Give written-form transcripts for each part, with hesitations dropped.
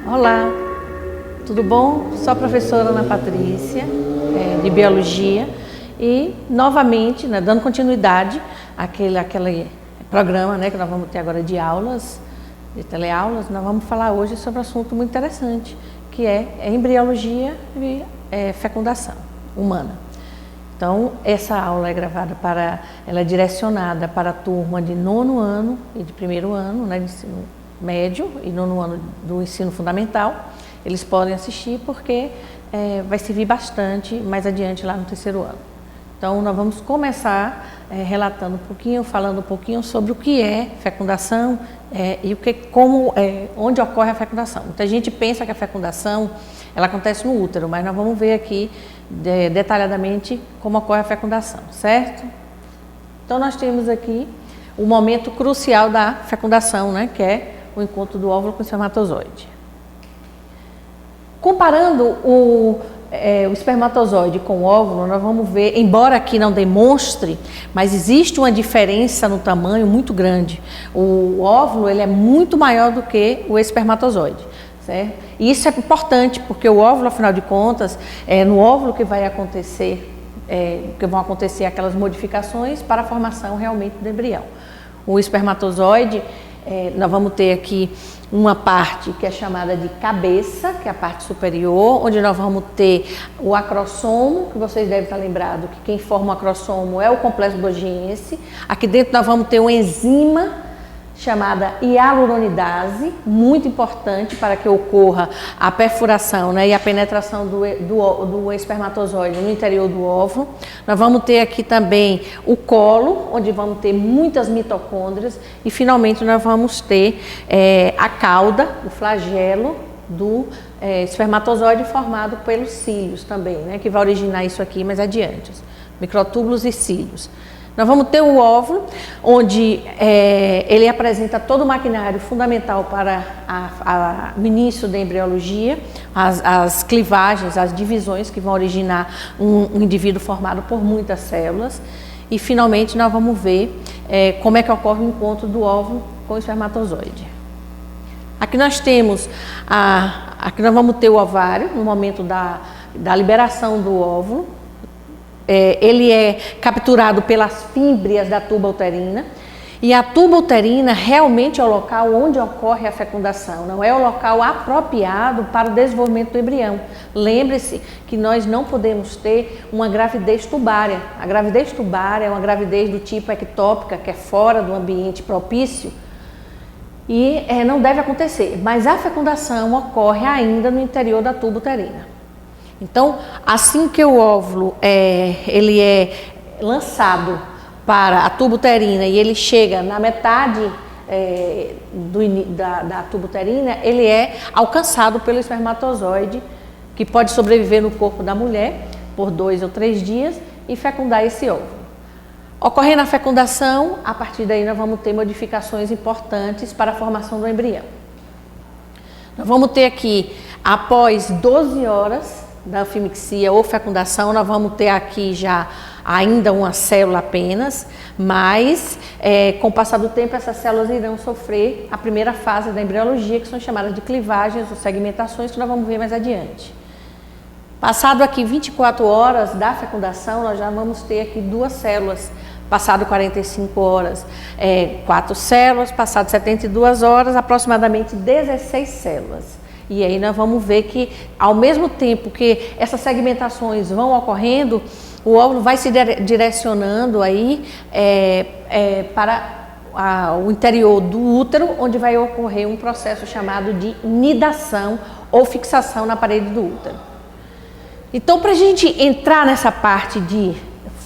Olá, tudo bom? Sou a professora Ana Patrícia, de Biologia, e novamente, né, dando continuidade àquele programa, né, que nós vamos ter agora de aulas, de teleaulas, nós vamos falar hoje sobre um assunto muito interessante, que é embriologia e fecundação humana. Então, essa aula é gravada ela é direcionada para a turma de 9º ano e de 1º ano, né, de ensino médio e 9º ano do ensino fundamental. Eles podem assistir porque vai servir bastante mais adiante lá no 3º ano. Então, nós vamos começar relatando um pouquinho, falando um pouquinho sobre o que é fecundação e onde ocorre a fecundação. Muita gente pensa que a fecundação ela acontece no útero, mas nós vamos ver aqui detalhadamente como ocorre a fecundação, certo? Então, nós temos aqui o momento crucial da fecundação, né, que é o encontro do óvulo com o espermatozoide. Comparando o espermatozoide com o óvulo, nós vamos ver, embora aqui não demonstre, mas existe uma diferença no tamanho muito grande. O óvulo ele é muito maior do que o espermatozoide, certo? E isso é importante, porque o óvulo, afinal de contas, é no óvulo que vai acontecer, que vão acontecer aquelas modificações para a formação realmente do embrião. O espermatozoide, nós vamos ter aqui uma parte que é chamada de cabeça, que é a parte superior, onde nós vamos ter o acrossomo, que vocês devem estar lembrados que quem forma o acrossomo é o complexo Golgiense. Aqui dentro nós vamos ter uma enzima chamada hialuronidase, muito importante para que ocorra a perfuração, né, e a penetração do espermatozoide no interior do óvulo. Nós vamos ter aqui também o colo, onde vamos ter muitas mitocôndrias, e finalmente nós vamos ter a cauda, o flagelo do espermatozoide formado pelos cílios também, né, que vai originar isso aqui mais adiante, microtúbulos e cílios. Nós vamos ter o óvulo, onde ele apresenta todo o maquinário fundamental para o início da embriologia, as clivagens, as divisões que vão originar um indivíduo formado por muitas células. E, finalmente, nós vamos ver como é que ocorre o encontro do óvulo com o espermatozoide. Aqui nós temos, aqui nós vamos ter o ovário, no momento da liberação do óvulo. Ele é capturado pelas fímbrias da tuba uterina, e a tuba uterina realmente é o local onde ocorre a fecundação, não é o local apropriado para o desenvolvimento do embrião. Lembre-se que nós não podemos ter uma gravidez tubária. A gravidez tubária é uma gravidez do tipo ectópica, que é fora do ambiente propício, e não deve acontecer, mas a fecundação ocorre ainda no interior da tuba uterina. Então, assim que o óvulo ele é lançado para a tuba uterina e ele chega na metade da tuba uterina, ele é alcançado pelo espermatozoide, que pode sobreviver no corpo da mulher por 2 ou 3 dias e fecundar esse óvulo. Ocorrendo a fecundação, a partir daí nós vamos ter modificações importantes para a formação do embrião. Nós vamos ter aqui, após 12 horas da anfimixia ou fecundação, nós vamos ter aqui já ainda uma célula apenas, mas com o passar do tempo essas células irão sofrer a primeira fase da embriologia, que são chamadas de clivagens ou segmentações, que nós vamos ver mais adiante. Passado aqui 24 horas da fecundação, nós já vamos ter aqui 2 células. Passado 45 horas, 4 células. Passado 72 horas, aproximadamente 16 células. E aí nós vamos ver que, ao mesmo tempo que essas segmentações vão ocorrendo, o óvulo vai se direcionando aí para o interior do útero, onde vai ocorrer um processo chamado de nidação ou fixação na parede do útero. Então, para a gente entrar nessa parte de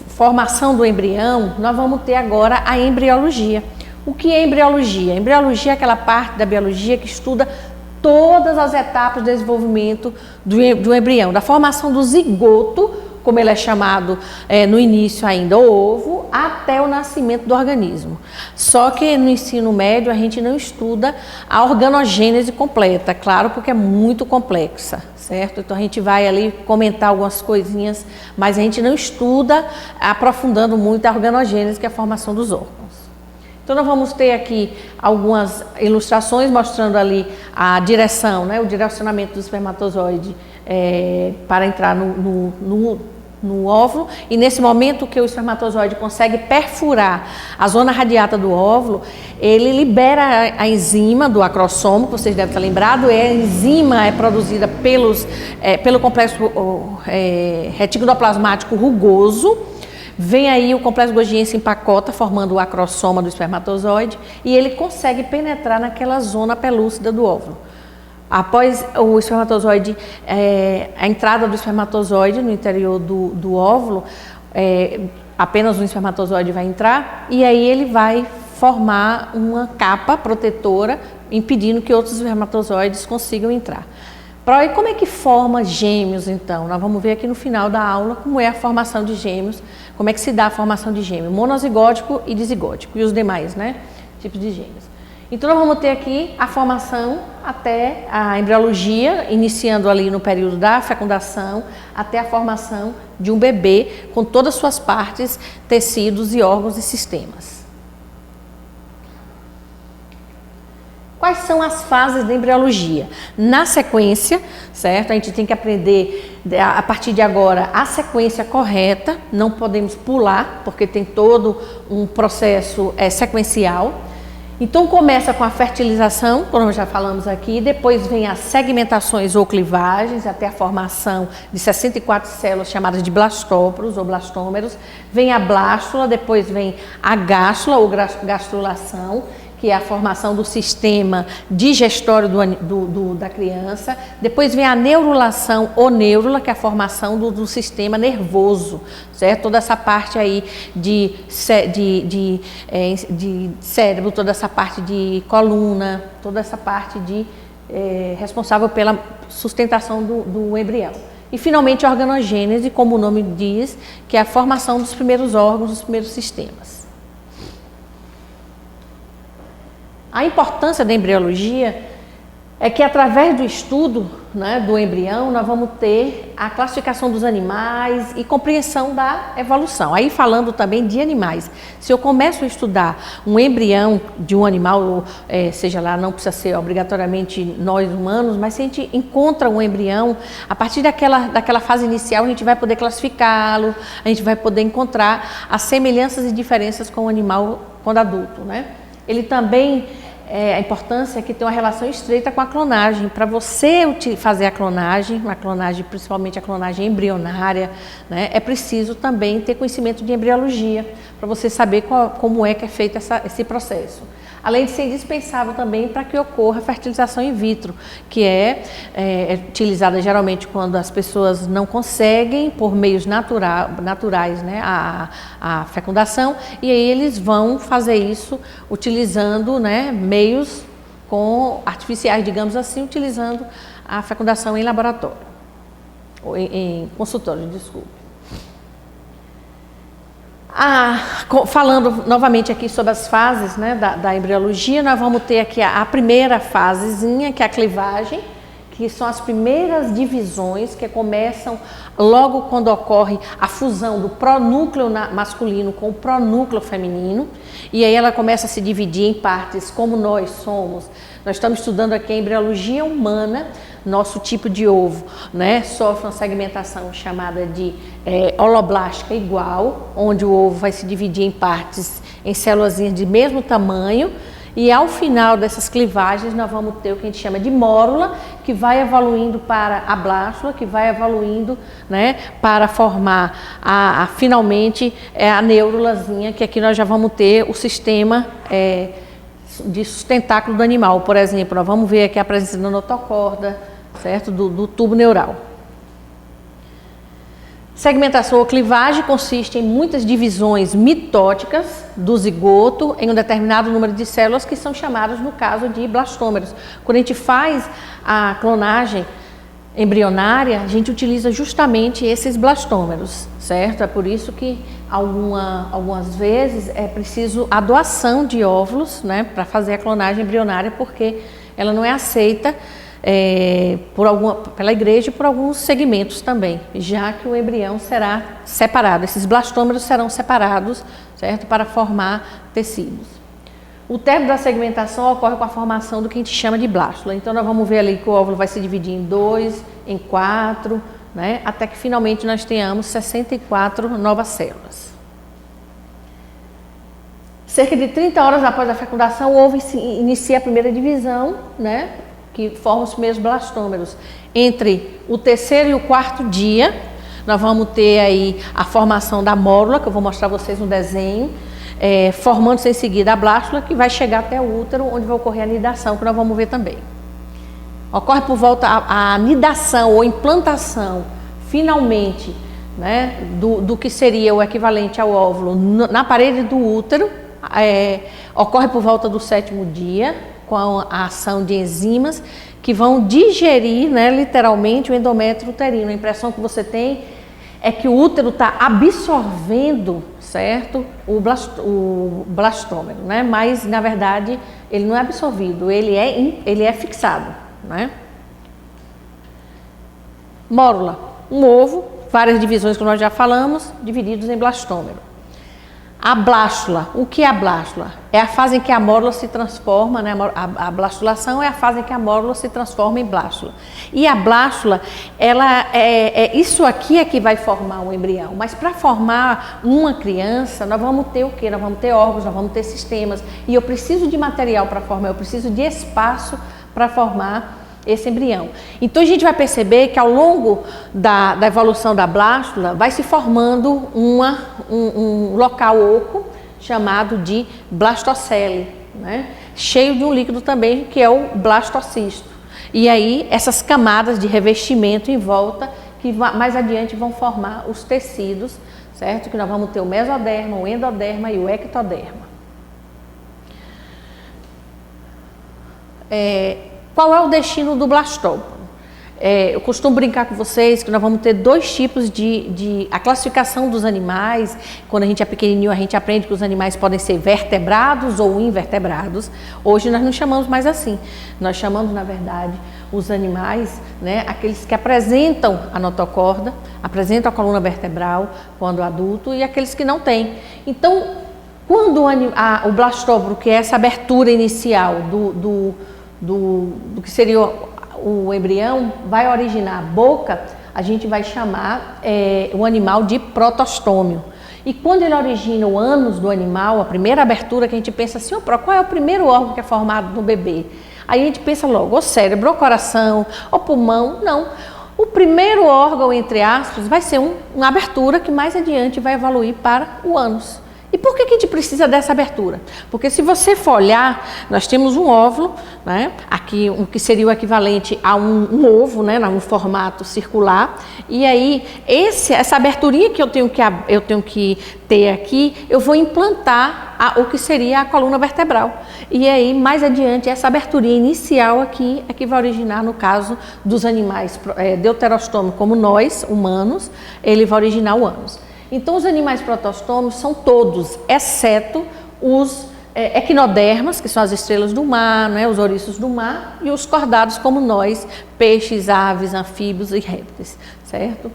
formação do embrião, nós vamos ter agora a embriologia. O que é embriologia? A embriologia é aquela parte da biologia que estuda todas as etapas de desenvolvimento do embrião, da formação do zigoto, como ele é chamado no início ainda, o ovo, até o nascimento do organismo. Só que no ensino médio a gente não estuda a organogênese completa, claro, porque é muito complexa, certo? Então a gente vai ali comentar algumas coisinhas, mas a gente não estuda aprofundando muito a organogênese, que é a formação dos órgãos. Então nós vamos ter aqui algumas ilustrações mostrando ali a direção, né, o direcionamento do espermatozoide para entrar no óvulo, e nesse momento que o espermatozoide consegue perfurar a zona radiata do óvulo, ele libera a enzima do acrossomo, que vocês devem estar lembrados. A enzima é produzida pelo complexo reticuloplasmático rugoso. Vem aí o complexo Golgi se empacota, formando o acrossoma do espermatozoide, e ele consegue penetrar naquela zona pelúcida do óvulo. Após o espermatozoide, a entrada do espermatozoide no interior do óvulo, apenas um espermatozoide vai entrar, e aí ele vai formar uma capa protetora, impedindo que outros espermatozoides consigam entrar. E como é que forma gêmeos, então? Nós vamos ver aqui no final da aula como é a formação de gêmeos, como é que se dá a formação de gêmeo, monozigótico e dizigótico, e os demais, né, tipos de gêmeos. Então, nós vamos ter aqui a formação até a embriologia, iniciando ali no período da fecundação, até a formação de um bebê, com todas as suas partes, tecidos e órgãos e sistemas. Quais são as fases da embriologia? Na sequência, certo? A gente tem que aprender, a partir de agora, a sequência correta, não podemos pular, porque tem todo um processo sequencial. Então, começa com a fertilização, como nós já falamos aqui, depois vem as segmentações ou clivagens, até a formação de 64 células chamadas de blastóporos ou blastômeros, vem a blástula, depois vem a gástula ou gastrulação, que é a formação do sistema digestório da criança. Depois vem a neurulação ou neurula, que é a formação do sistema nervoso, certo? Toda essa parte aí de cérebro, toda essa parte de coluna, toda essa parte responsável pela sustentação do embrião. E finalmente a organogênese, como o nome diz, que é a formação dos primeiros órgãos, dos primeiros sistemas. A importância da embriologia é que através do estudo, né, do embrião, nós vamos ter a classificação dos animais e compreensão da evolução. Aí falando também de animais, se eu começo a estudar um embrião de um animal, seja lá, não precisa ser obrigatoriamente nós humanos, mas se a gente encontra um embrião, a partir daquela fase inicial a gente vai poder classificá-lo, a gente vai poder encontrar as semelhanças e diferenças com o animal quando adulto, né? Ele também, a importância é que tem uma relação estreita com a clonagem. Para você fazer a clonagem, principalmente a clonagem embrionária, né, é preciso também ter conhecimento de embriologia, para você saber como é que é feito esse processo. Além de ser indispensável também para que ocorra a fertilização in vitro, que é utilizada geralmente quando as pessoas não conseguem, por meios naturais, né, a fecundação, e aí eles vão fazer isso utilizando, né, meios artificiais, digamos assim, utilizando a fecundação em laboratório, ou em consultório, desculpe. Falando novamente aqui sobre as fases, né, da embriologia, nós vamos ter aqui a primeira fasezinha, que é a clivagem, que são as primeiras divisões que começam logo quando ocorre a fusão do pronúcleo masculino com o pronúcleo feminino, e aí ela começa a se dividir em partes como nós somos. Nós estamos estudando aqui a embriologia humana. Nosso tipo de ovo, né, sofre uma segmentação chamada de holoblástica igual, onde o ovo vai se dividir em partes, em células de mesmo tamanho, e ao final dessas clivagens nós vamos ter o que a gente chama de mórula, que vai evoluindo para a blástula, que vai evoluindo, né, para formar finalmente a neurulazinha, que aqui nós já vamos ter o sistema de sustentáculo do animal. Por exemplo, nós vamos ver aqui a presença da notocorda, certo? Do tubo neural. Segmentação ou clivagem consiste em muitas divisões mitóticas do zigoto em um determinado número de células, que são chamadas, no caso, de blastômeros. Quando a gente faz a clonagem embrionária, a gente utiliza justamente esses blastômeros, certo? É por isso que algumas vezes é preciso a doação de óvulos, né, para fazer a clonagem embrionária, porque ela não é aceita pela igreja e por alguns segmentos também, já que o embrião será separado, esses blastômeros serão separados, certo, para formar tecidos. O término da segmentação ocorre com a formação do que a gente chama de blástula. Então, nós vamos ver ali que o óvulo vai se dividir em 2, em 4, né? Até que finalmente nós tenhamos 64 novas células. Cerca de 30 horas após a fecundação, o ovo inicia a primeira divisão, né? Que forma os primeiros blastômeros. Entre o terceiro e o quarto dia, nós vamos ter aí a formação da mórula, que eu vou mostrar a vocês no desenho, formando-se em seguida a blástula, que vai chegar até o útero, onde vai ocorrer a nidação, que nós vamos ver também. Ocorre por volta a nidação ou implantação, finalmente, né, do que seria o equivalente ao óvulo na parede do útero, ocorre por volta do 7º dia, com a ação de enzimas que vão digerir, né, literalmente o endométrio uterino. A impressão que você tem é que o útero está absorvendo, certo, o blastômero, né? Mas na verdade ele não é absorvido, ele é fixado, né? Mórula, um ovo, várias divisões que nós já falamos, divididos em blastômero. A blástula, o que é a blástula? É a fase em que a mórula se transforma, né? A blastulação é a fase em que a mórula se transforma em blástula. E a blástula, isso aqui é que vai formar o embrião. Mas para formar uma criança, nós vamos ter o quê? Nós vamos ter órgãos, nós vamos ter sistemas. E eu preciso de material para formar, eu preciso de espaço para formar esse embrião. Então a gente vai perceber que ao longo da evolução da blástula vai se formando um local oco chamado de blastocele, né? Cheio de um líquido também que é o blastocisto. E aí essas camadas de revestimento em volta que mais adiante vão formar os tecidos, certo? Que nós vamos ter o mesoderma, o endoderma e o ectoderma. Qual é o destino do blastómero? Eu costumo brincar com vocês que nós vamos ter dois tipos a classificação dos animais. Quando a gente é pequenininho, a gente aprende que os animais podem ser vertebrados ou invertebrados. Hoje nós não chamamos mais assim. Nós chamamos, na verdade, os animais, né, aqueles que apresentam a notocorda, apresentam a coluna vertebral quando adulto, e aqueles que não têm. Então, quando o blastómero, que é essa abertura inicial do que seria o embrião, vai originar a boca, a gente vai chamar o animal de protostômio. E quando ele origina o ânus do animal, a primeira abertura que a gente pensa assim, qual é o primeiro órgão que é formado no bebê? Aí a gente pensa logo, o cérebro, o coração, o pulmão. Não. O primeiro órgão, entre aspas, vai ser uma abertura que mais adiante vai evoluir para o ânus. E por que a gente precisa dessa abertura? Porque se você for olhar, nós temos um óvulo, né? Aqui, que seria o equivalente a um ovo, né? Num formato circular. E aí, essa aberturinha que eu tenho que ter aqui, eu vou implantar o que seria a coluna vertebral. E aí, mais adiante, essa aberturinha inicial aqui é que vai originar, no caso dos animais deuterostômicos, como nós, humanos, ele vai originar o ânus. Então, os animais protostômicos são todos, exceto os equinodermas, que são as estrelas do mar, né, os ouriços do mar, e os cordados, como nós, peixes, aves, anfíbios e répteis, certo?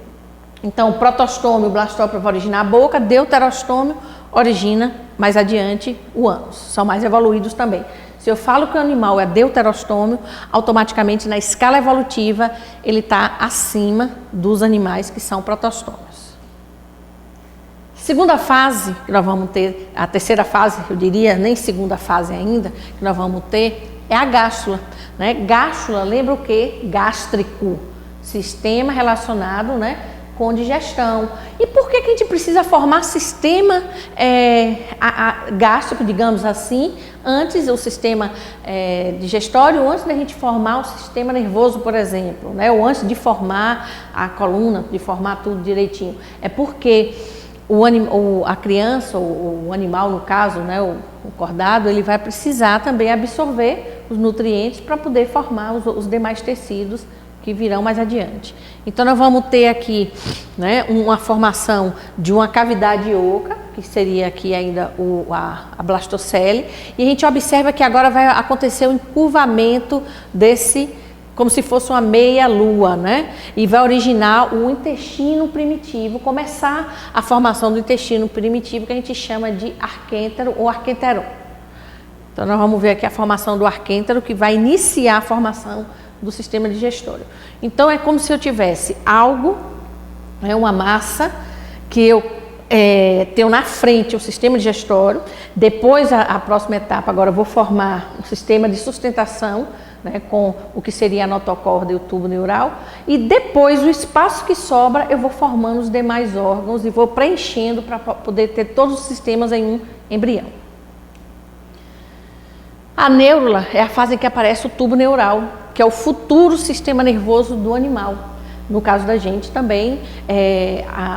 Então, o protostômio, o blastômio vai originar a boca, deuterostômio origina, mais adiante, o ânus. São mais evoluídos também. Se eu falo que o animal é deuterostômio, automaticamente, na escala evolutiva, ele está acima dos animais que são protostômios. Segunda fase que nós vamos ter, a terceira fase, eu diria, nem segunda fase ainda, que nós vamos ter, é a gástula, né? Gástula, lembra o quê? Gástrico, sistema relacionado, né, com digestão. E por que a gente precisa formar sistema gástrico, digamos assim, antes o sistema digestório, antes da gente formar o sistema nervoso, por exemplo, né? Ou antes de formar a coluna, de formar tudo direitinho? É porque a criança, ou o animal, no caso, né, o cordado, ele vai precisar também absorver os nutrientes para poder formar os demais tecidos que virão mais adiante. Então, nós vamos ter aqui, né, uma formação de uma cavidade oca, que seria aqui ainda a blastocele, e a gente observa que agora vai acontecer o encurvamento desse, como se fosse uma meia-lua, né? E vai originar o intestino primitivo, começar a formação do intestino primitivo, que a gente chama de arquêntero ou arquenteron. Então, nós vamos ver aqui a formação do arquêntero, que vai iniciar a formação do sistema digestório. Então, é como se eu tivesse algo, uma massa, que eu tenho na frente o sistema digestório. Depois, a próxima etapa, agora eu vou formar um sistema de sustentação, né, com o que seria a notocorda e o tubo neural. E depois, o espaço que sobra, eu vou formando os demais órgãos e vou preenchendo para poder ter todos os sistemas em um embrião. A neurula é a fase em que aparece o tubo neural, que é o futuro sistema nervoso do animal. No caso da gente também,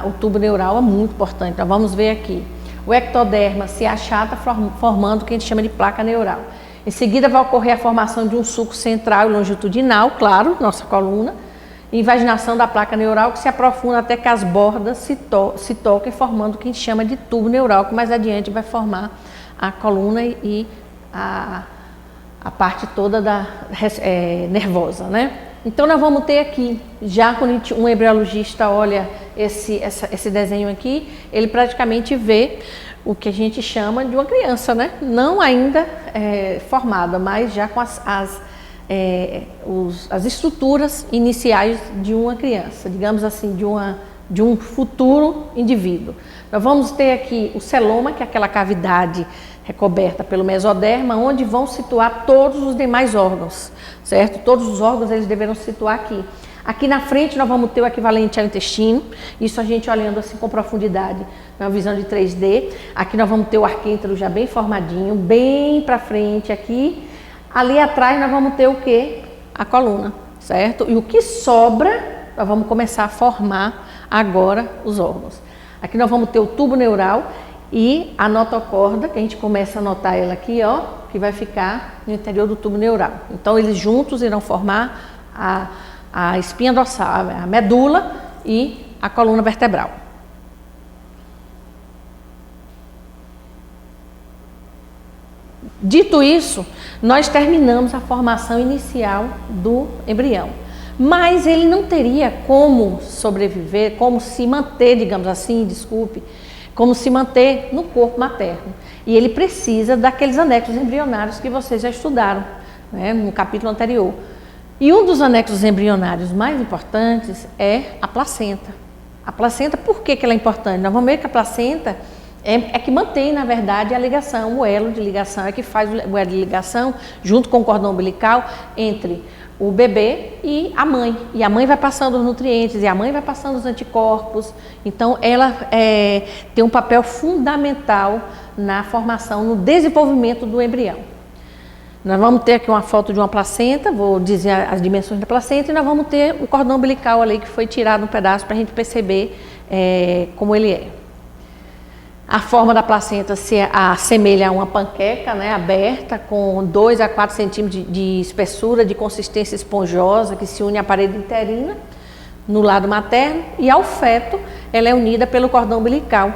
o tubo neural é muito importante. Então, vamos ver aqui. O ectoderma se achata formando o que a gente chama de placa neural. Em seguida, vai ocorrer a formação de um sulco central e longitudinal, claro, nossa coluna, e invaginação da placa neural, que se aprofunda até que as bordas se toquem, formando o que a gente chama de tubo neural, que mais adiante vai formar a coluna e a parte toda nervosa, né? Então, nós vamos ter aqui, já quando um embriologista olha esse desenho aqui, ele praticamente vê o que a gente chama de uma criança, né? Não ainda formada, mas já com as estruturas iniciais de uma criança, digamos assim, de um futuro indivíduo. Nós vamos ter aqui o celoma, que é aquela cavidade recoberta pelo mesoderma, onde vão situar todos os demais órgãos, certo? Todos os órgãos eles deverão se situar aqui. Aqui na frente nós vamos ter o equivalente ao intestino, isso a gente olhando assim com profundidade, na visão de 3D. Aqui nós vamos ter o arquêntero já bem formadinho, bem para frente aqui. Ali atrás nós vamos ter o quê? A coluna, certo? E o que sobra, nós vamos começar a formar agora os órgãos. Aqui nós vamos ter o tubo neural e a notocorda, que a gente começa a notar ela aqui, ó, que vai ficar no interior do tubo neural. Então, eles juntos irão formar a espinha dorsal, a medula e a coluna vertebral. Dito isso, nós terminamos a formação inicial do embrião. Mas ele não teria como sobreviver, como se manter, digamos assim, como se manter no corpo materno. E ele precisa daqueles anexos embrionários que vocês já estudaram, né, no capítulo anterior. E um dos anexos embrionários mais importantes é a placenta. A placenta, por que ela é importante? Nós vamos ver que a placenta é que mantém, na verdade, a ligação, o elo de ligação, é que faz o elo de ligação, junto com o cordão umbilical, entre o bebê e a mãe. E a mãe vai passando os nutrientes, e a mãe vai passando os anticorpos. Então, ela tem um papel fundamental na formação, no desenvolvimento do embrião. Nós vamos ter aqui uma foto de uma placenta, vou dizer as dimensões da placenta, e nós vamos ter o cordão umbilical ali, que foi tirado um pedaço para a gente perceber como ele é. A forma da placenta se assemelha a uma panqueca, né, aberta, com 2 a 4 centímetros de espessura, de consistência esponjosa, que se une à parede uterina, no lado materno, e ao feto ela é unida pelo cordão umbilical,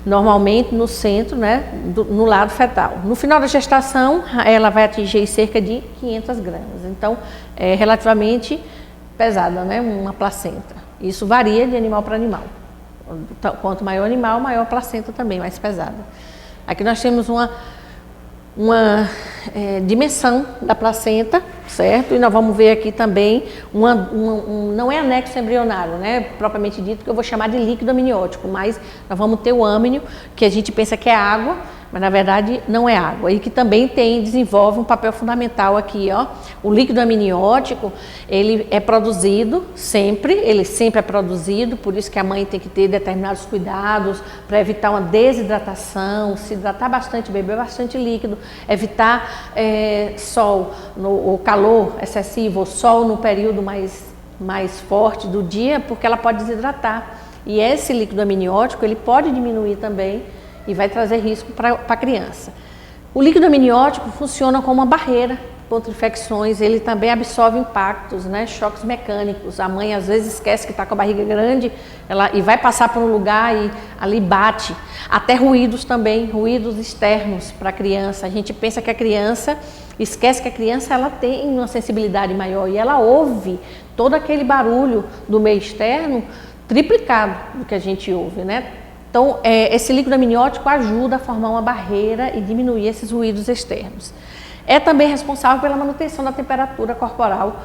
normalmente no centro, né, no lado fetal. No final da gestação, ela vai atingir cerca de 500 gramas, então é relativamente pesada, né, uma placenta. Isso varia de animal para animal. Quanto maior o animal, maior a placenta também, mais pesada. Aqui nós temos uma dimensão da placenta, certo? E nós vamos ver aqui também, não é anexo embrionário, né? Propriamente dito, que eu vou chamar de líquido amniótico, mas nós vamos ter o âmnio, que a gente pensa que é água, mas na verdade não é água, e que também desenvolve um papel fundamental aqui, ó. O líquido amniótico, ele é produzido ele sempre é produzido, por isso que a mãe tem que ter determinados cuidados para evitar uma desidratação, se hidratar bastante, beber bastante líquido, evitar sol, o calor excessivo, ou sol no período mais forte do dia, porque ela pode desidratar. E esse líquido amniótico, ele pode diminuir também e vai trazer risco para a criança. O líquido amniótico funciona como uma barreira contra infecções, ele também absorve impactos, né, choques mecânicos. A mãe às vezes esquece que está com a barriga grande e vai passar por um lugar e ali bate. Até ruídos também, ruídos externos para a criança. A gente pensa que a criança, esquece que a criança ela tem uma sensibilidade maior e ela ouve todo aquele barulho do meio externo triplicado do que a gente ouve, né? Então, esse líquido amniótico ajuda a formar uma barreira e diminuir esses ruídos externos. É também responsável pela manutenção da temperatura corporal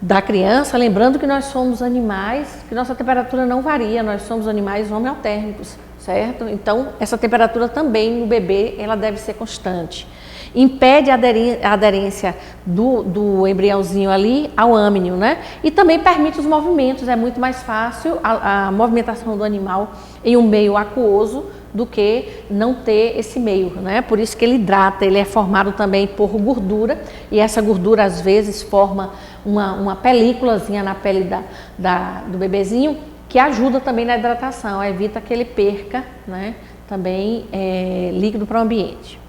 da criança, lembrando que nós somos animais, que nossa temperatura não varia, nós somos animais homeotérmicos, certo? Então, essa temperatura também no bebê, ela deve ser constante. Impede a aderência do embriãozinho ali ao âmnio, né? E também permite os movimentos, é muito mais fácil a movimentação do animal em um meio aquoso do que não ter esse meio, né? Por isso que ele hidrata, ele é formado também por gordura, e essa gordura às vezes forma uma películazinha na pele do bebezinho, que ajuda também na hidratação, evita que ele perca, né, também líquido para o ambiente.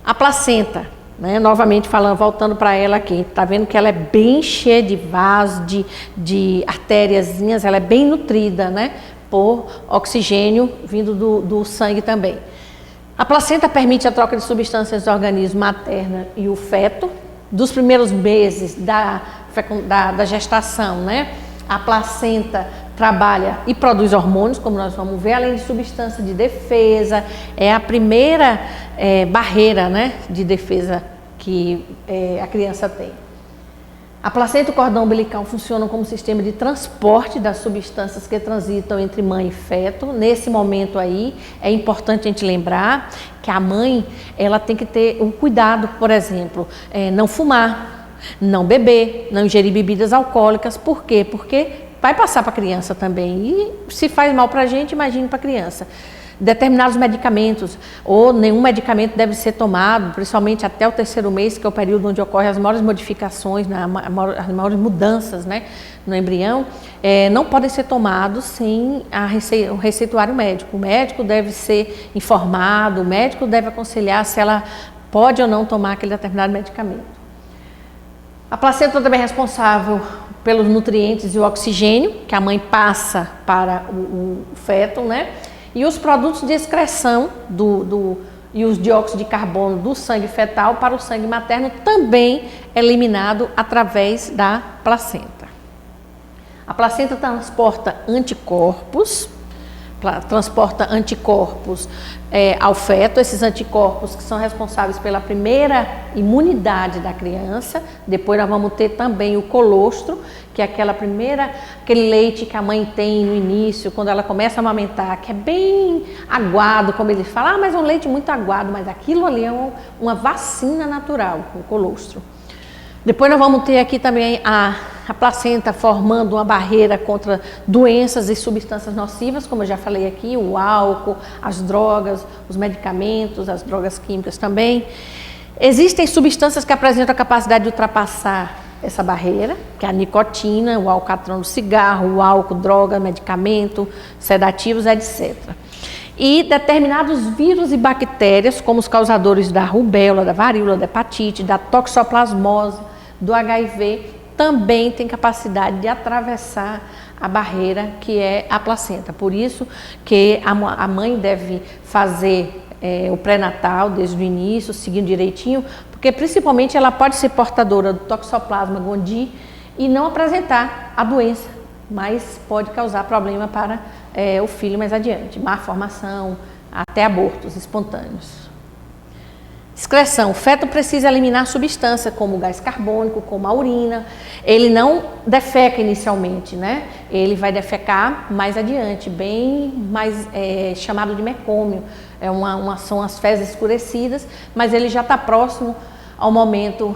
A placenta, né, novamente falando, voltando para ela aqui, tá vendo que ela é bem cheia de vasos, de artériazinhas, ela é bem nutrida, né, por oxigênio vindo do sangue também. A placenta permite a troca de substâncias do organismo materno e o feto. Dos primeiros meses da gestação, né, a placenta trabalha e produz hormônios, como nós vamos ver, além de substância de defesa, é a primeira barreira, né, de defesa que a criança tem. A placenta e o cordão umbilical funcionam como sistema de transporte das substâncias que transitam entre mãe e feto. Nesse momento aí, é importante a gente lembrar que a mãe, ela tem que ter um cuidado, por exemplo, não fumar, não beber, não ingerir bebidas alcoólicas. Por quê? Porque vai passar para a criança também. E se faz mal para a gente, imagine para a criança. Determinados medicamentos ou nenhum medicamento deve ser tomado, principalmente até o 3º mês, que é o período onde ocorrem as maiores modificações, né, as maiores mudanças, né, no embrião, não podem ser tomados sem o receituário médico. O médico deve ser informado, o médico deve aconselhar se ela pode ou não tomar aquele determinado medicamento. A placenta também é responsável pelos nutrientes e o oxigênio que a mãe passa para o feto, né? E os produtos de excreção e os dióxidos de carbono do sangue fetal para o sangue materno também é eliminado através da placenta. A placenta transporta anticorpos ao feto, esses anticorpos que são responsáveis pela primeira imunidade da criança. Depois nós vamos ter também o colostro, que é aquele leite que a mãe tem no início, quando ela começa a amamentar, que é bem aguado, como eles falam, mas é um leite muito aguado, mas aquilo ali é uma vacina natural, o colostro. Depois nós vamos ter aqui também a placenta formando uma barreira contra doenças e substâncias nocivas, como eu já falei aqui, o álcool, as drogas, os medicamentos, as drogas químicas também. Existem substâncias que apresentam a capacidade de ultrapassar essa barreira, que é a nicotina, o alcatrão do cigarro, o álcool, droga, medicamento, sedativos, etc. E determinados vírus e bactérias, como os causadores da rubéola, da varíola, da hepatite, da toxoplasmose, do HIV, também têm capacidade de atravessar a barreira que é a placenta. Por isso que a mãe deve fazer o pré-natal desde o início, seguindo direitinho, porque principalmente ela pode ser portadora do Toxoplasma gondii e não apresentar a doença, mas pode causar problema para o filho mais adiante, má formação, até abortos espontâneos. Excreção. O feto precisa eliminar substância como o gás carbônico, como a urina. Ele não defeca inicialmente, né? Ele vai defecar mais adiante, bem mais chamado de mecômio. São as fezes escurecidas, mas ele já está próximo ao momento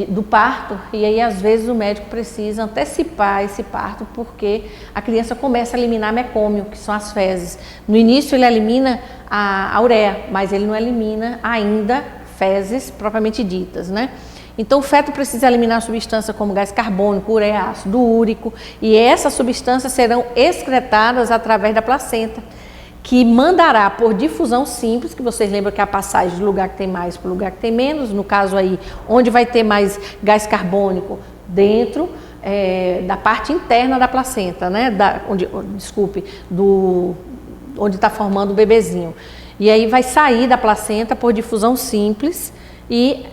do parto, e aí às vezes o médico precisa antecipar esse parto, porque a criança começa a eliminar mecômio, que são as fezes. No início ele elimina a ureia, mas ele não elimina ainda fezes propriamente ditas, né? Então o feto precisa eliminar substâncias como gás carbônico, ureia, ácido úrico, e essas substâncias serão excretadas através da placenta, que mandará por difusão simples, que vocês lembram que é a passagem do lugar que tem mais para o lugar que tem menos, no caso aí, onde vai ter mais gás carbônico, dentro da parte interna da placenta, né? Onde está formando o bebezinho. E aí vai sair da placenta por difusão simples e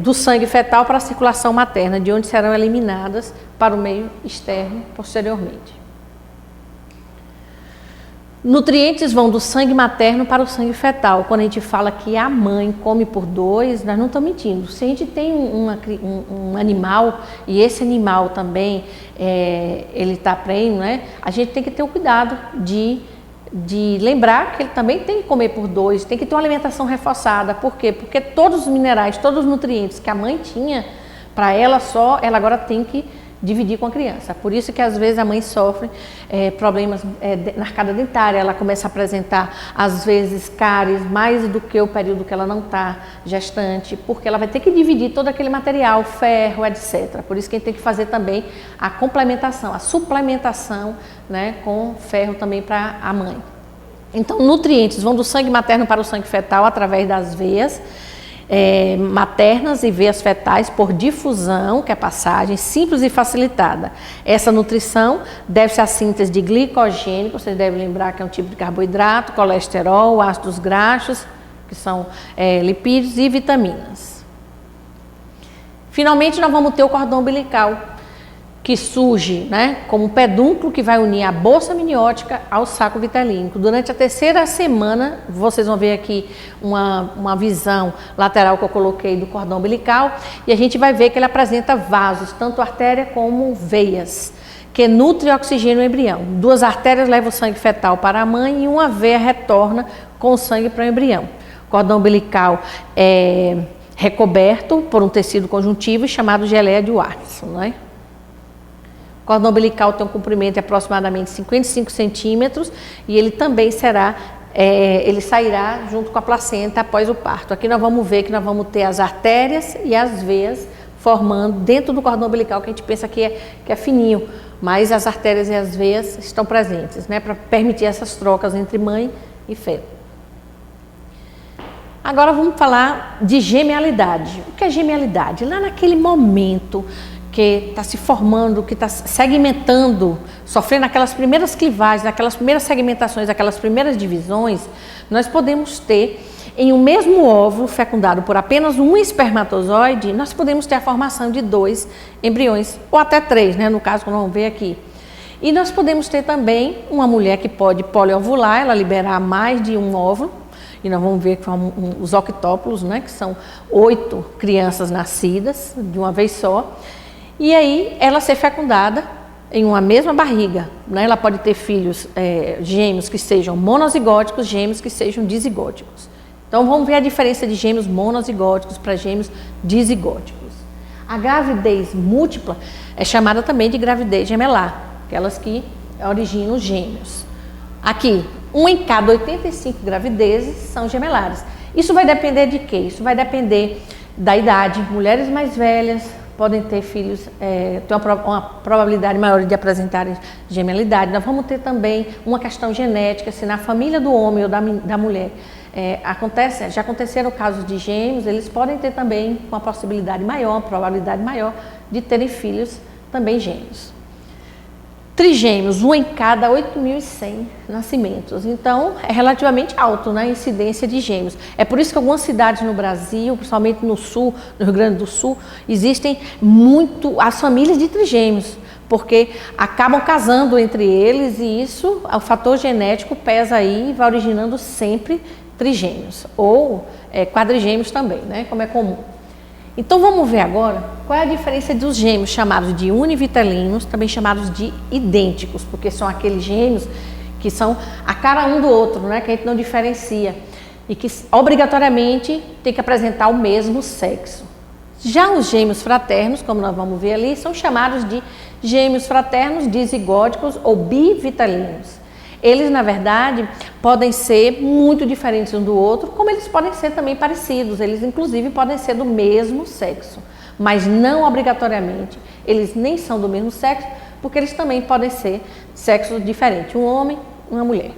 do sangue fetal para a circulação materna, de onde serão eliminadas para o meio externo posteriormente. Nutrientes vão do sangue materno para o sangue fetal. Quando a gente fala que a mãe come por 2, nós não estamos mentindo. Se a gente tem um animal e esse animal também ele está prenho, né? A gente tem que ter o cuidado de lembrar que ele também tem que comer por 2, tem que ter uma alimentação reforçada. Por quê? Porque todos os minerais, todos os nutrientes que a mãe tinha para ela só, ela agora tem que dividir com a criança. Por isso que às vezes a mãe sofre problemas na arcada dentária, ela começa a apresentar às vezes cáries mais do que o período que ela não está gestante, porque ela vai ter que dividir todo aquele material, ferro, etc. Por isso que a gente tem que fazer também a complementação, a suplementação, né, com ferro também para a mãe. Então, nutrientes vão do sangue materno para o sangue fetal através das veias maternas e veias fetais por difusão, que é passagem simples e facilitada. Essa nutrição deve-se à síntese de glicogênio, vocês devem lembrar que é um tipo de carboidrato, colesterol, ácidos graxos, que são lipídios e vitaminas. Finalmente, nós vamos ter o cordão umbilical, que surge, né, como um pedúnculo que vai unir a bolsa amniótica ao saco vitalínico. Durante a 3ª semana, vocês vão ver aqui uma visão lateral que eu coloquei do cordão umbilical, e a gente vai ver que ele apresenta vasos, tanto artéria como veias, que nutre e oxigênio o embrião. 2 artérias levam o sangue fetal para a mãe e uma veia retorna com o sangue para o embrião. O cordão umbilical é recoberto por um tecido conjuntivo chamado geleia de Watson, né? O cordão umbilical tem um comprimento de aproximadamente 55 centímetros e ele também ele sairá junto com a placenta após o parto. Aqui nós vamos ver que nós vamos ter as artérias e as veias formando dentro do cordão umbilical, que a gente pensa que é fininho, mas as artérias e as veias estão presentes, né, para permitir essas trocas entre mãe e feto. Agora vamos falar de genialidade. O que é genialidade? Lá naquele momento que está se formando, que está segmentando, sofrendo aquelas primeiras clivagens, aquelas primeiras segmentações, aquelas primeiras divisões, nós podemos ter, em um mesmo óvulo fecundado por apenas um espermatozoide, nós podemos ter a formação de 2 embriões, ou até 3, né, no caso que nós vamos ver aqui. E nós podemos ter também uma mulher que pode poliovular, ela liberar mais de um óvulo, e nós vamos ver que os octópulos, né, que são 8 crianças nascidas de uma vez só. E aí, ela ser fecundada em uma mesma barriga, né? Ela pode ter filhos gêmeos que sejam monozigóticos, gêmeos que sejam dizigóticos. Então, vamos ver a diferença de gêmeos monozigóticos para gêmeos dizigóticos. A gravidez múltipla é chamada também de gravidez gemelar, aquelas que originam os gêmeos. Aqui, 1 em cada 85 gravidezes são gemelares. Isso vai depender de quê? Isso vai depender da idade. Mulheres mais velhas podem ter filhos, ter uma probabilidade maior de apresentarem gemelidade. Nós vamos ter também uma questão genética, se na família do homem ou da mulher já aconteceram casos de gêmeos, eles podem ter também uma possibilidade maior, uma probabilidade maior de terem filhos também gêmeos. Trigêmeos, 1 em cada 8.100 nascimentos. Então, é relativamente alto, né, a incidência de gêmeos. É por isso que algumas cidades no Brasil, principalmente no sul, no Rio Grande do Sul, existem as famílias de trigêmeos, porque acabam casando entre eles e isso, o fator genético pesa aí e vai originando sempre trigêmeos, ou quadrigêmeos também, né, como é comum. Então vamos ver agora qual é a diferença dos gêmeos chamados de univitelinos, também chamados de idênticos, porque são aqueles gêmeos que são a cara um do outro, né, que a gente não diferencia e que obrigatoriamente tem que apresentar o mesmo sexo. Já os gêmeos fraternos, como nós vamos ver ali, são chamados de gêmeos fraternos dizigóticos ou bivitelinos. Eles, na verdade, podem ser muito diferentes um do outro, como eles podem ser também parecidos. Eles, inclusive, podem ser do mesmo sexo, mas não obrigatoriamente. Eles nem são do mesmo sexo, porque eles também podem ser sexos diferentes, um homem e uma mulher.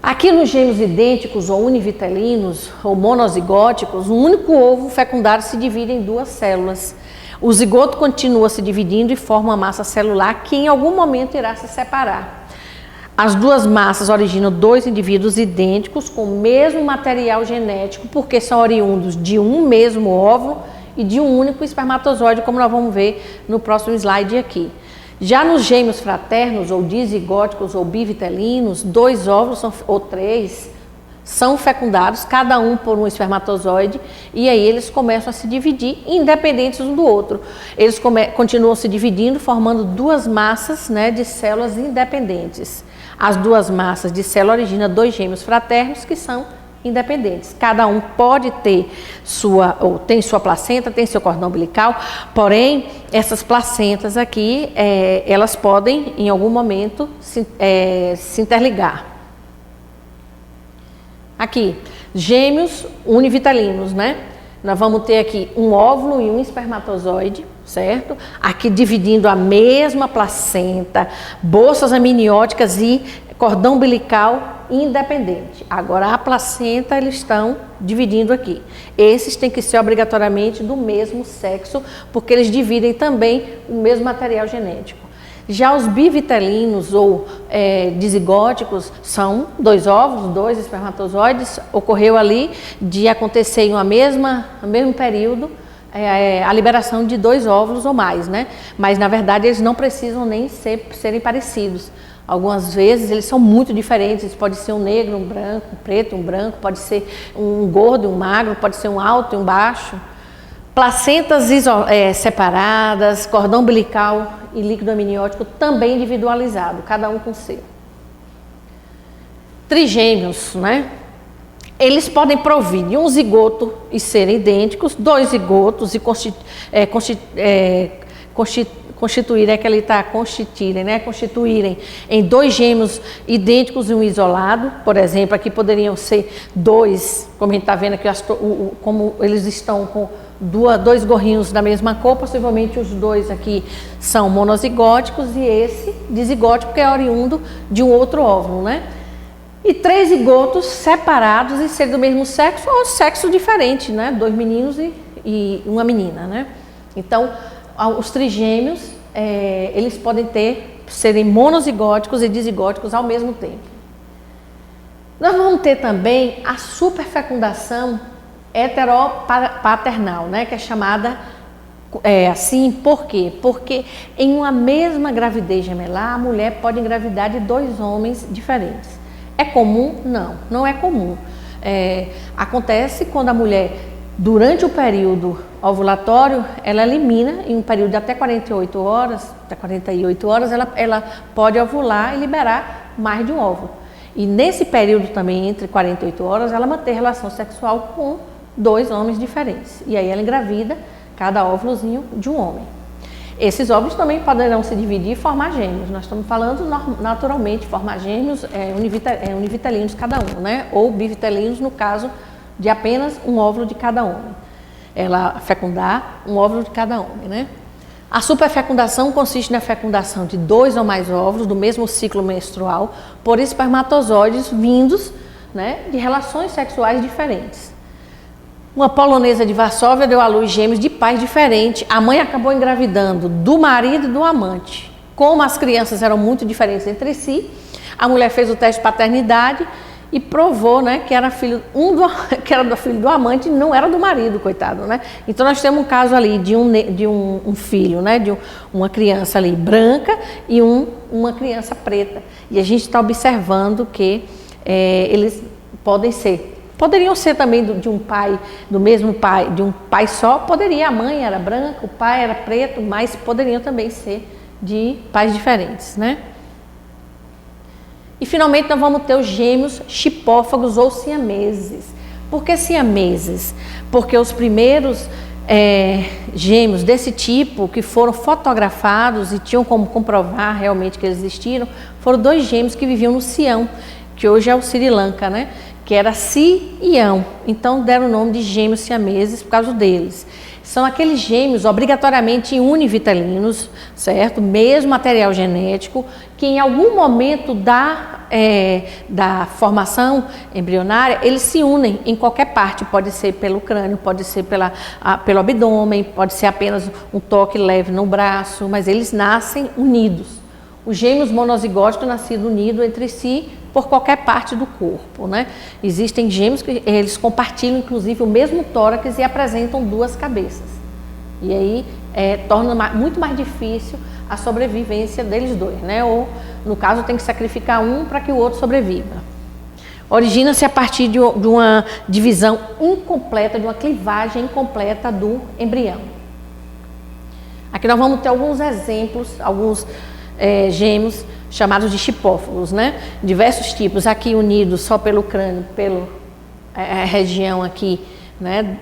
Aqui nos gêmeos idênticos ou univitelinos ou monozigóticos, um único ovo fecundado se divide em 2 células. O zigoto continua se dividindo e forma uma massa celular que em algum momento irá se separar. As 2 massas originam 2 indivíduos idênticos com o mesmo material genético, porque são oriundos de um mesmo óvulo e de um único espermatozoide, como nós vamos ver no próximo slide aqui. Já nos gêmeos fraternos, ou dizigóticos, ou bivitelinos, 2 óvulos ou 3 são fecundados, cada um por um espermatozoide, e aí eles começam a se dividir, independentes um do outro. Eles continuam se dividindo, formando 2 massas, né, de células independentes. As 2 massas de célula originam 2 gêmeos fraternos que são independentes. Cada um pode ter tem sua placenta, tem seu cordão umbilical, porém, essas placentas aqui, elas podem, em algum momento, se interligar. Aqui, gêmeos univitelinos, né? Nós vamos ter aqui um óvulo e um espermatozoide, certo? Aqui dividindo a mesma placenta, bolsas amnióticas e cordão umbilical independente. Agora, a placenta, eles estão dividindo aqui. Esses têm que ser obrigatoriamente do mesmo sexo, porque eles dividem também o mesmo material genético. Já os bivitelinos ou dizigóticos são 2 óvulos, 2 espermatozoides. Ocorreu ali de acontecer em no mesmo período a liberação de 2 óvulos ou mais, né? Mas na verdade eles não precisam nem serem parecidos. Algumas vezes eles são muito diferentes. Pode ser um negro, um branco, um preto, um branco, pode ser um gordo, um magro, pode ser um alto e um baixo. Placentas separadas, cordão umbilical e líquido amniótico também individualizado, cada um com seu. Trigêmeos, né? Eles podem provir de um zigoto e serem idênticos, 2 zigotos e constituírem em 2 gêmeos idênticos e um isolado. Por exemplo, aqui poderiam ser 2, como a gente está vendo aqui, como eles estão com 2 gorrinhos da mesma cor, possivelmente os 2 aqui são monozigóticos e esse dizigótico que é oriundo de um outro óvulo, né? E 3 zigotos separados e ser do mesmo sexo ou sexo diferente, né? 2 meninos e uma menina, né? Então, os trigêmeos, eles podem serem monozigóticos e dizigóticos ao mesmo tempo. Nós vamos ter também a superfecundação heteropaternal, né? Que é chamada assim, por quê? Porque em uma mesma gravidez gemelar, a mulher pode engravidar de 2 homens diferentes. É comum? Não, não é comum. Acontece quando a mulher, durante o período ovulatório, ela elimina, em um período de até 48 horas, ela pode ovular e liberar mais de um óvulo. E nesse período também, entre 48 horas, ela mantém relação sexual com 2 homens diferentes. E aí ela engravida cada óvulozinho de um homem. Esses óvulos também poderão se dividir e formar gêmeos. Nós estamos falando naturalmente, formar gêmeos univitelinos cada um, né? Ou bivitelinos no caso de apenas um óvulo de cada homem. Ela fecundar um óvulo de cada homem, né? A superfecundação consiste na fecundação de 2 ou mais óvulos do mesmo ciclo menstrual por espermatozoides vindos, né, de relações sexuais diferentes. Uma polonesa de Varsóvia deu à luz gêmeos de pais diferentes. A mãe acabou engravidando do marido e do amante. Como as crianças eram muito diferentes entre si, a mulher fez o teste de paternidade e provou, né, que era filho do amante e não era do marido, coitado, né? Então nós temos um caso ali de um filho, né, de uma criança ali branca e uma criança preta. E a gente está observando que eles poderiam ser também de um pai, do mesmo pai, de um pai só, poderia, a mãe era branca, o pai era preto, mas poderiam também ser de pais diferentes, né? E finalmente nós vamos ter os gêmeos chipófagos ou siameses. Por que siameses? Porque os primeiros gêmeos desse tipo que foram fotografados e tinham como comprovar realmente que eles existiram, foram 2 gêmeos que viviam no Sião, que hoje é o Sri Lanka, né? Que era Si e Ão. Então deram o nome de gêmeos siameses por causa deles. São aqueles gêmeos obrigatoriamente univitelinos, certo? Mesmo material genético, que em algum momento da formação embrionária, eles se unem em qualquer parte. Pode ser pelo crânio, pode ser pelo abdômen, pode ser apenas um toque leve no braço, mas eles nascem unidos. Os gêmeos monozigóticos nascidos unidos entre si por qualquer parte do corpo, né? Existem gêmeos que eles compartilham inclusive o mesmo tórax e apresentam 2 cabeças. E aí torna muito mais difícil a sobrevivência deles dois, né? Ou, no caso, tem que sacrificar um para que o outro sobreviva. Origina-se a partir de uma divisão incompleta, de uma clivagem incompleta do embrião. Aqui nós vamos ter alguns exemplos, alguns gêmeos chamados de chipófilos, né? Diversos tipos, aqui unidos só pelo crânio, pela região aqui, né?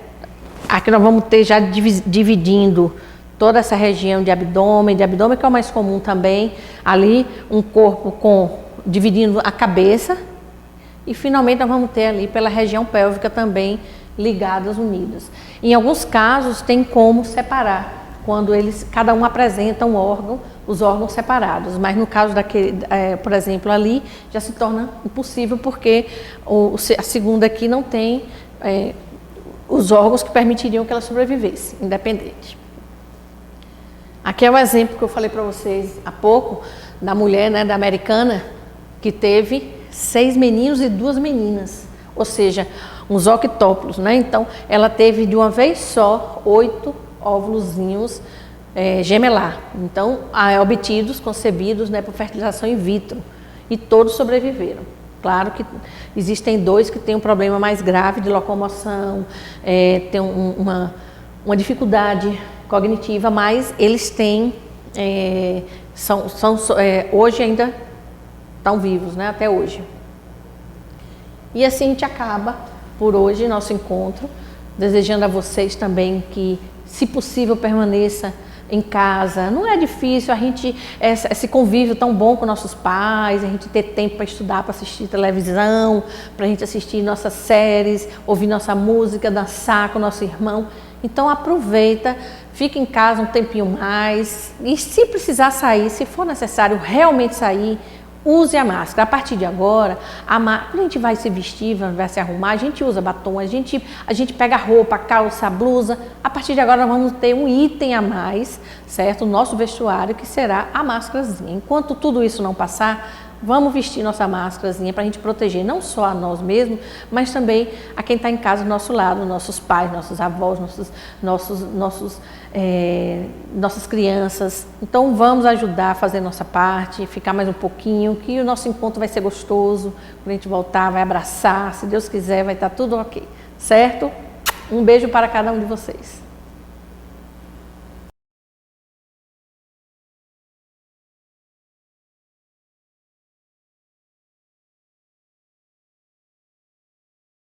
Aqui nós vamos ter já dividindo toda essa região de abdômen que é o mais comum também, ali um corpo dividindo a cabeça, e finalmente nós vamos ter ali pela região pélvica também ligadas, unidas. Em alguns casos tem como separar, quando cada um apresenta um órgão, os órgãos separados, mas no caso daquele, por exemplo, ali já se torna impossível porque a segunda aqui não tem os órgãos que permitiriam que ela sobrevivesse, independente. Aqui é o exemplo que eu falei para vocês há pouco, da mulher, né, da americana, que teve 6 meninos e 2 meninas, ou seja, uns octópolos, né? Então, ela teve de uma vez só 8 óvulozinhos gemelar, então, obtidos, concebidos, né, por fertilização in vitro, e todos sobreviveram. Claro que existem 2 que têm um problema mais grave de locomoção, tem uma dificuldade cognitiva, mas eles têm, hoje ainda estão vivos, né, até hoje. E assim a gente acaba por hoje nosso encontro, desejando a vocês também que, se possível, permaneça em casa. Não é difícil, esse convívio tão bom com nossos pais, a gente ter tempo para estudar, para assistir televisão, para a gente assistir nossas séries, ouvir nossa música, dançar com nosso irmão. Então aproveita, fica em casa um tempinho mais e, se precisar sair, se for necessário realmente sair, use a máscara. A partir de agora, quando a gente vai se vestir, vai se arrumar, a gente usa batom, a gente pega a roupa, a calça, a blusa. A partir de agora, nós vamos ter um item a mais, certo? O nosso vestuário, que será a máscarazinha. Enquanto tudo isso não passar, vamos vestir nossa máscarazinha para a gente proteger não só a nós mesmos, mas também a quem está em casa do nosso lado, nossos pais, nossos avós, nossas crianças. Então vamos ajudar a fazer nossa parte, ficar mais um pouquinho, que o nosso encontro vai ser gostoso. Quando a gente voltar, vai abraçar, se Deus quiser, vai estar tudo ok, certo? Um beijo para cada um de vocês.